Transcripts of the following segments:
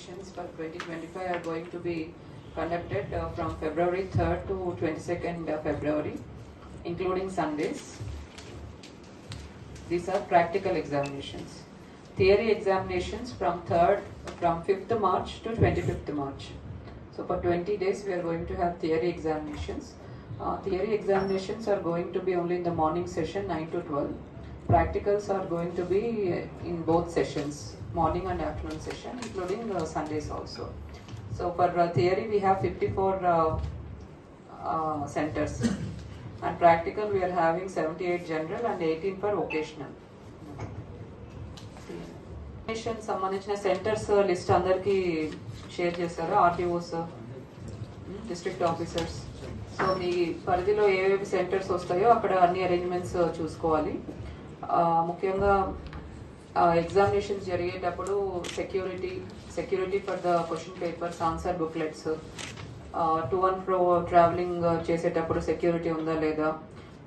examinations for 2025 are going to be conducted from February 3rd to 22nd February, including Sundays. These are practical examinations. Theory examinations from 5th March to 25th March. So for 20 days we are going to have theory examinations. Theory examinations are going to be only in the morning session 9 to 12. Practicals are going to be in both sessions, morning and afternoon session, including Sundays also. So for theory we have 54 centers, and practical we are having 78 general and 18 for vocational. సంబంధించిన centres list అందరికి share చేశారు RTOs, district officers. So మీ పరిధిలో ఏవేవి centres వస్తాయో అక్కడ అన్ని arrangements చూసుకోవాలి. ముఖ్యంగా ఎగ్జామినేషన్స్ జరిగేటప్పుడు security for the question papers, answer booklets, to and fro travelling చేసేటప్పుడు సెక్యూరిటీ ఉందా లేదా,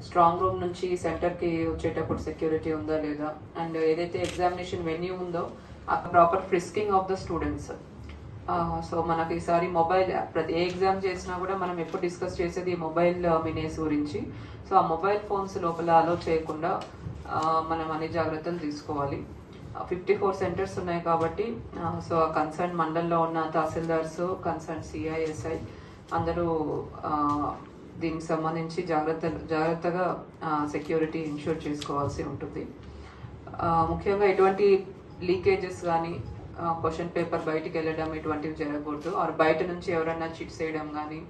స్ట్రాంగ్ రూమ్ నుంచి సెంటర్కి వచ్చేటప్పుడు సెక్యూరిటీ ఉందా లేదా, అండ్ ఏదైతే ఎగ్జామినేషన్ వెన్యూ ఉందో ఆ proper frisking of the students. So మనకి ఈసారి మొబైల్, ప్రతి ఏ ఎగ్జామ్ చేసినా కూడా మనం ఎప్పుడు డిస్కస్ చేసేది మొబైల్ మినేస్ గురించి. సో ఆ మొబైల్ ఫోన్స్ లోపల అలో చేయకుండా మనం అన్ని జాగ్రత్తలు తీసుకోవాలి. 54 సెంటర్స్ ఉన్నాయి కాబట్టి సో కన్సర్న్ మండల్లో ఉన్న తహసీల్దార్స్, కన్సర్న్ సిఐఎస్ఐ అందరూ దీనికి సంబంధించి జాగ్రత్తగా సెక్యూరిటీ ఇన్షూర్ చేసుకోవాల్సి ఉంటుంది. ముఖ్యంగా ఎటువంటి లీకేజెస్ కానీ, క్వశ్చన్ పేపర్ బయటికి వెళ్ళడం ఇటువంటివి జరగకూడదు. ఆర్ బయట నుంచి ఎవరైనా చిట్స్ చేయడం కానీ,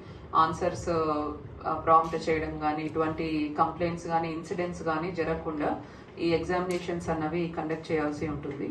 ఆన్సర్స్ ప్రాంప్ట్ చేయడం కానీ, ఇటువంటి కంప్లైంట్స్ కానీ, ఇన్సిడెంట్స్ కానీ జరగకుండా ఈ ఎగ్జామినేషన్స్ అన్నవి కండక్ట్ చేయాల్సి ఉంటుంది.